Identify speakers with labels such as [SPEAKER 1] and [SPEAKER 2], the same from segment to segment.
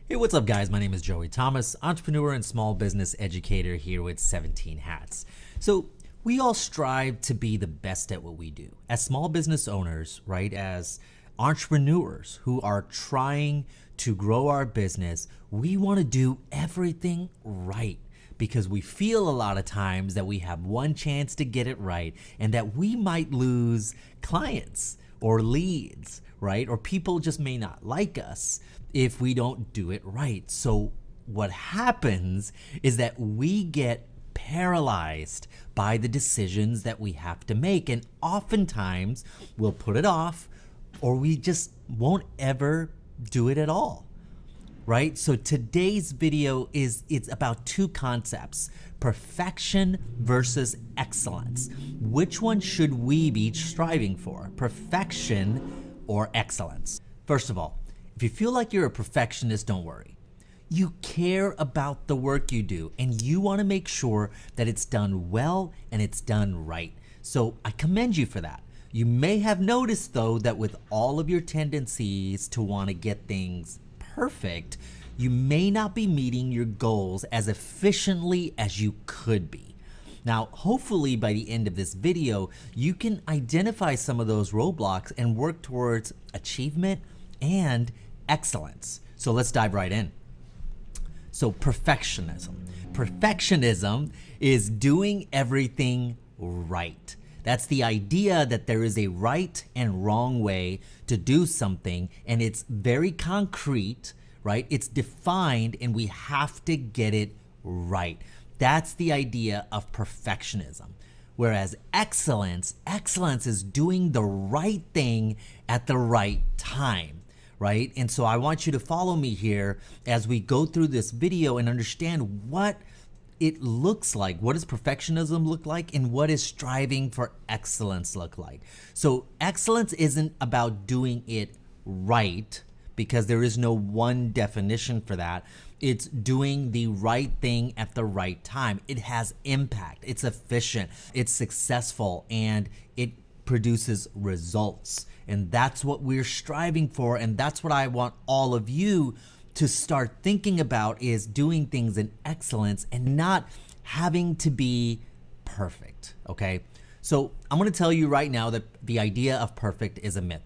[SPEAKER 1] Hey, what's up, guys? My name is Joey Thomas, entrepreneur and small business educator here with 17 Hats. So, we all strive to be the best at what we do. As small business owners, right? As entrepreneurs who are trying to grow our business, we want to do everything right because we feel a lot of times that we have one chance to get it right and that we might lose clients or leads, right? Or people just may not like us if we don't do it right. So what happens is that we get paralyzed by the decisions that we have to make. And oftentimes we'll put it off or we just won't ever do it at all, right? So today's video it's about two concepts: perfection versus excellence. Which one should we be striving for, perfection or excellence? First of all, if you feel like you're a perfectionist, don't worry. You care about the work you do and you want to make sure that it's done well and it's done right. So I commend you for that. You may have noticed though that with all of your tendencies to want to get things perfect, you may not be meeting your goals as efficiently as you could be. Now, hopefully by the end of this video, you can identify some of those roadblocks and work towards achievement and excellence. So let's dive right in. So perfectionism. Perfectionism is doing everything right. That's the idea that there is a right and wrong way to do something, and it's very concrete, right? It's defined and we have to get it right. That's the idea of perfectionism. Whereas excellence is doing the right thing at the right time, right? And so I want you to follow me here as we go through this video and understand what it looks like. What does perfectionism look like and what is striving for excellence look like? So excellence isn't about doing it right because there is no one definition for that. It's doing the right thing at the right time. It has impact, it's efficient, it's successful, and it produces results. And that's what we're striving for, and that's what I want all of you to start thinking about, is doing things in excellence and not having to be perfect, okay? So I'm gonna tell you right now that the idea of perfect is a myth.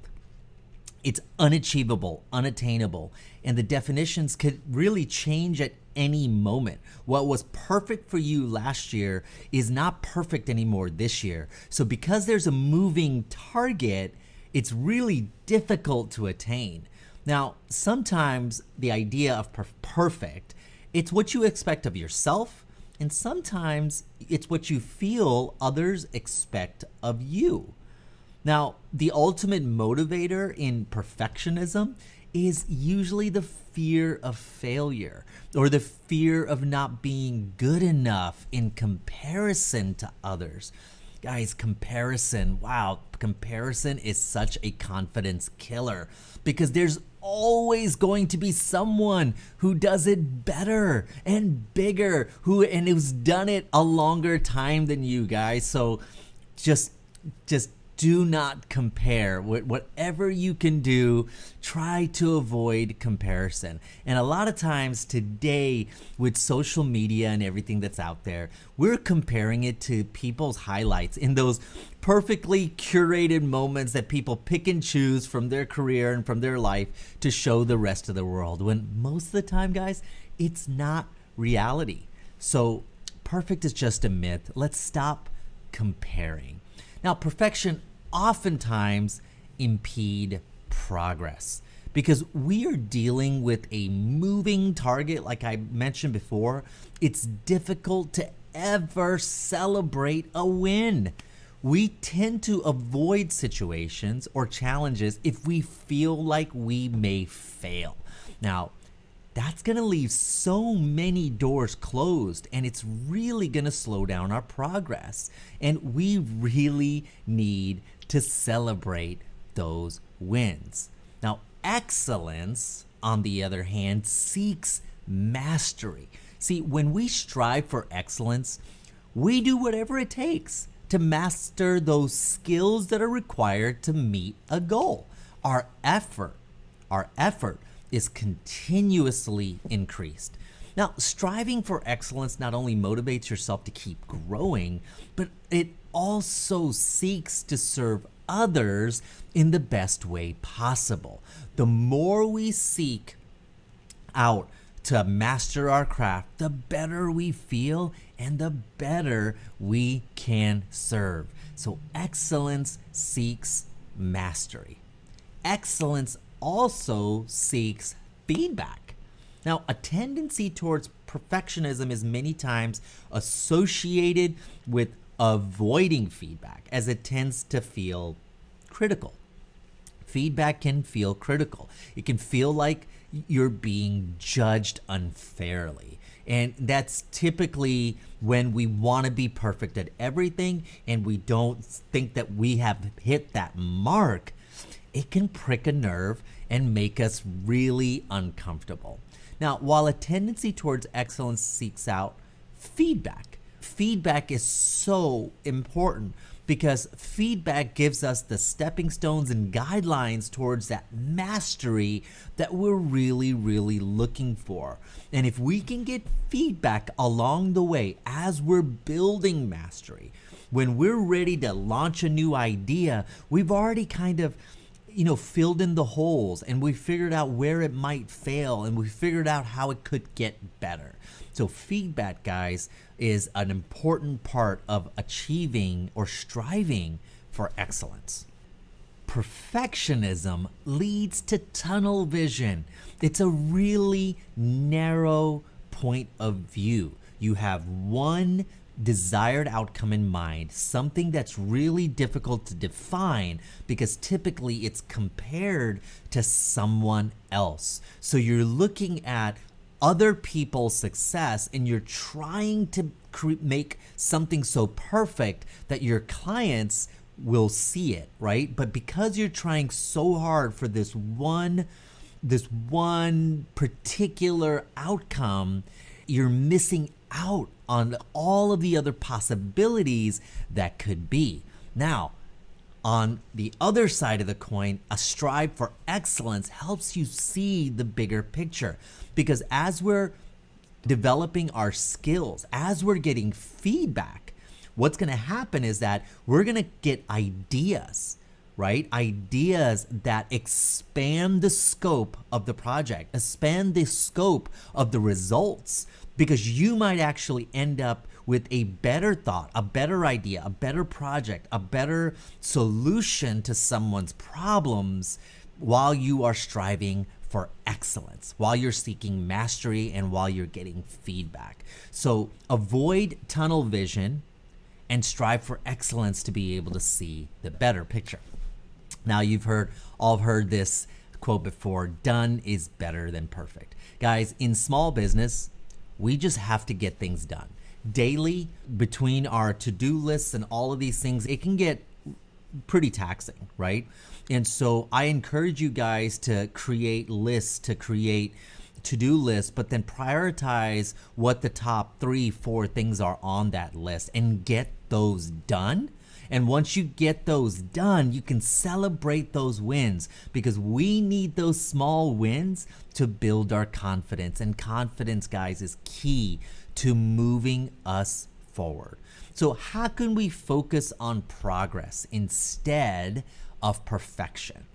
[SPEAKER 1] It's unachievable, unattainable, and the definitions could really change at any moment. What was perfect for you last year is not perfect anymore this year. So because there's a moving target, it's really difficult to attain. Now, sometimes the idea of perfect, it's what you expect of yourself, and sometimes it's what you feel others expect of you. Now, the ultimate motivator in perfectionism is usually the fear of failure or the fear of not being good enough in comparison to others. Guys, comparison, wow, comparison is such a confidence killer because there's always going to be someone who does it better and bigger, and who's done it a longer time than you guys. So just do not compare. Whatever you can do, try to avoid comparison. And a lot of times today with social media and everything that's out there, we're comparing it to people's highlights in those perfectly curated moments that people pick and choose from their career and from their life to show the rest of the world, when most of the time, guys, it's not reality. So perfect is just a myth. Let's stop comparing. Now, perfection oftentimes impede progress because we are dealing with a moving target. Like I mentioned before, it's difficult to ever celebrate a win. We tend to avoid situations or challenges if we feel like we may fail. Now, that's going to leave so many doors closed, and it's really going to slow down our progress. And we really need to celebrate those wins. Now, excellence, on the other hand, seeks mastery. See, when we strive for excellence, we do whatever it takes to master those skills that are required to meet a goal. Our effort is continuously increased. Now, striving for excellence not only motivates yourself to keep growing, but it also seeks to serve others in the best way possible. The more we seek out to master our craft, the better we feel and the better we can serve. So excellence seeks mastery. Excellence also seeks feedback. Now, a tendency towards perfectionism is many times associated with avoiding feedback, as it tends to feel critical. Feedback can feel critical. It can feel like you're being judged unfairly. And that's typically when we want to be perfect at everything and we don't think that we have hit that mark. It can prick a nerve and make us really uncomfortable. Now, while a tendency towards excellence seeks out feedback, feedback is so important because feedback gives us the stepping stones and guidelines towards that mastery that we're really, really looking for. And if we can get feedback along the way as we're building mastery, when we're ready to launch a new idea, we've already kind of filled in the holes and we figured out where it might fail and we figured out how it could get better. So feedback, guys, is an important part of achieving or striving for excellence. Perfectionism leads to tunnel vision. It's a really narrow point of view. You have one desired outcome in mind, something that's really difficult to define because typically it's compared to someone else. So you're looking at other people's success and you're trying to make something so perfect that your clients will see it, right? But because you're trying so hard for this one particular outcome, you're missing out on all of the other possibilities that could be. Now, on the other side of the coin, a strive for excellence helps you see the bigger picture, because as we're developing our skills, as we're getting feedback, what's going to happen is that we're going to get ideas, right? Ideas that expand the scope of the project, expand the scope of the results, because you might actually end up with a better thought, a better idea, a better project, a better solution to someone's problems while you are striving for excellence, while you're seeking mastery and while you're getting feedback. So avoid tunnel vision and strive for excellence to be able to see the better picture. Now, you've all heard this quote before: done is better than perfect. Guys, in small business, we just have to get things done. Daily, between our to-do lists and all of these things, it can get pretty taxing, right? And so I encourage you guys to create lists, to create to-do lists, but then prioritize what the top 3-4 things are on that list and get those done. And once you get those done, you can celebrate those wins, because we need those small wins to build our confidence. And confidence, guys, is key to moving us forward. So how can we focus on progress instead of perfection?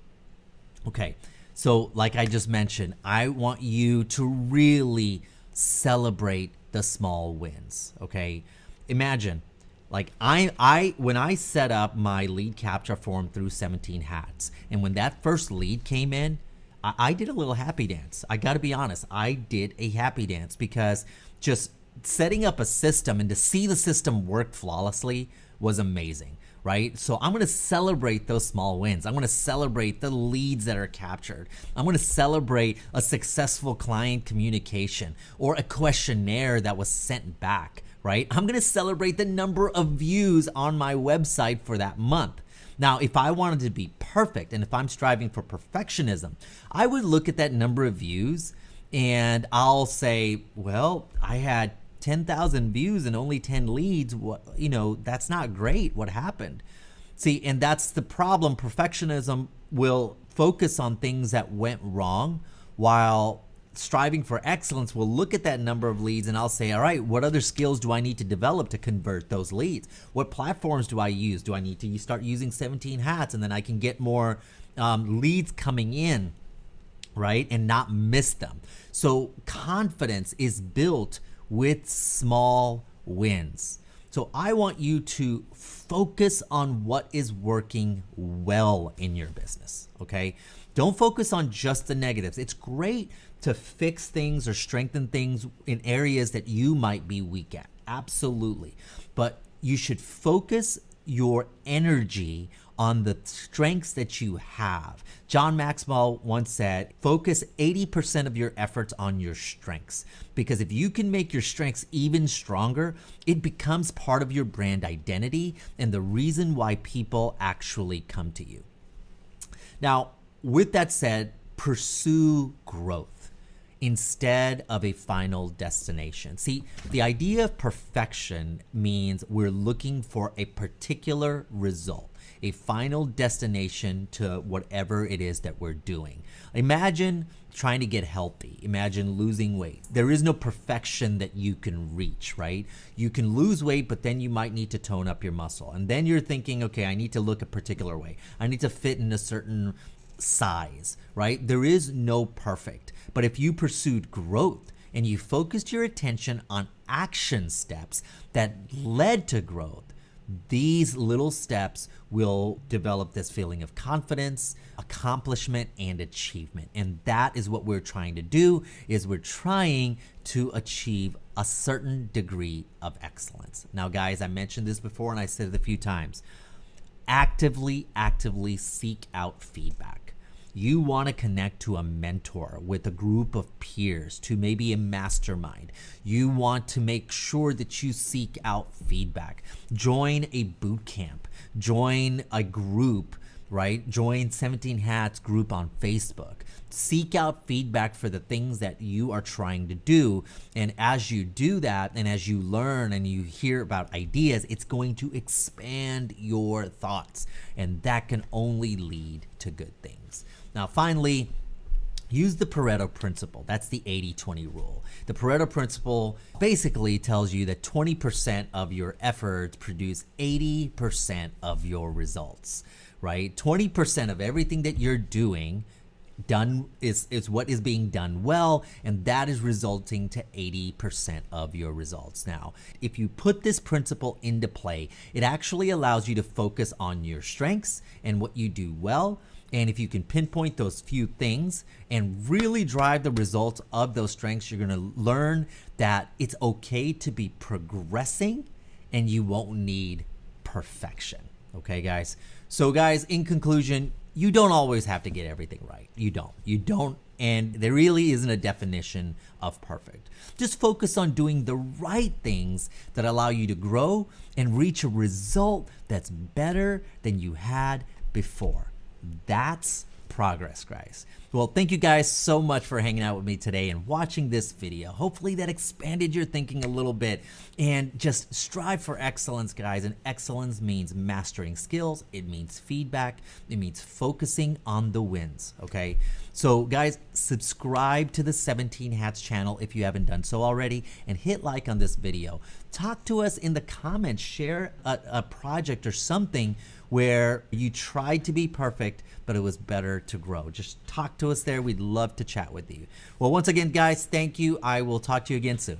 [SPEAKER 1] Okay, so like I just mentioned, I want you to really celebrate the small wins, okay? Imagine, like when I set up my lead capture form through 17 Hats, and when that first lead came in, I did a little happy dance. I gotta be honest, I did a happy dance, because just setting up a system and to see the system work flawlessly was amazing, right? So I'm gonna celebrate those small wins. I'm gonna celebrate the leads that are captured. I'm gonna celebrate a successful client communication or a questionnaire that was sent back, right? I'm gonna celebrate the number of views on my website for that month. Now, if I wanted to be perfect and if I'm striving for perfectionism, I would look at that number of views and I'll say, well, I had 10,000 views and only 10 leads. That's not great. What happened? See, and that's the problem. Perfectionism will focus on things that went wrong, while striving for excellence will look at that number of leads and I'll say, all right, what other skills do I need to develop to convert those leads? What platforms do I use? Do I need to start using 17 hats and then I can get more leads coming in, right? And not miss them. So confidence is built with small wins. So I want you to focus on what is working well in your business, okay? Don't focus on just the negatives. It's great to fix things or strengthen things in areas that you might be weak at, absolutely. But you should focus your energy on the strengths that you have. John Maxwell once said, focus 80% of your efforts on your strengths, because if you can make your strengths even stronger, it becomes part of your brand identity and the reason why people actually come to you. Now, with that said, pursue growth instead of a final destination. See, the idea of perfection means we're looking for a particular result, a final destination to whatever it is that we're doing. Imagine trying to get healthy. Imagine losing weight. There is no perfection that you can reach, right? You can lose weight, but then you might need to tone up your muscle. And then you're thinking, okay, I need to look a particular way. I need to fit in a certain size, right? There is no perfect. But if you pursued growth and you focused your attention on action steps that led to growth, these little steps will develop this feeling of confidence, accomplishment, and achievement. And that is what we're trying to do, is we're trying to achieve a certain degree of excellence. Now, guys, I mentioned this before and I said it a few times. Actively seek out feedback. You want to connect to a mentor with a group of peers, to maybe a mastermind. You want to make sure that you seek out feedback. Join a boot camp, join a group, right? Join 17 Hats group on Facebook. Seek out feedback for the things that you are trying to do. And as you do that, and as you learn and you hear about ideas, it's going to expand your thoughts. And that can only lead to good things. Now, finally, use the Pareto Principle. That's the 80-20 rule. The Pareto Principle basically tells you that 20% of your efforts produce 80% of your results, right? 20% of everything that you're doing is what is being done well, and that is resulting to 80% of your results. Now, if you put this principle into play, it actually allows you to focus on your strengths and what you do well. And if you can pinpoint those few things and really drive the results of those strengths, you're going to learn that it's okay to be progressing and you won't need perfection. Okay, guys? So, guys, in conclusion, you don't always have to get everything right. You don't. And there really isn't a definition of perfect. Just focus on doing the right things that allow you to grow and reach a result that's better than you had before. That's progress, guys. Well, thank you guys so much for hanging out with me today and watching this video. Hopefully that expanded your thinking a little bit, and just strive for excellence, guys. And excellence means mastering skills. It means feedback. It means focusing on the wins, okay? So guys, subscribe to the 17 Hats channel if you haven't done so already, and hit like on this video. Talk to us in the comments. Share a project or something where you tried to be perfect, but it was better to grow. Just talk to us there. We'd love to chat with you. Well, once again, guys, thank you. I will talk to you again soon.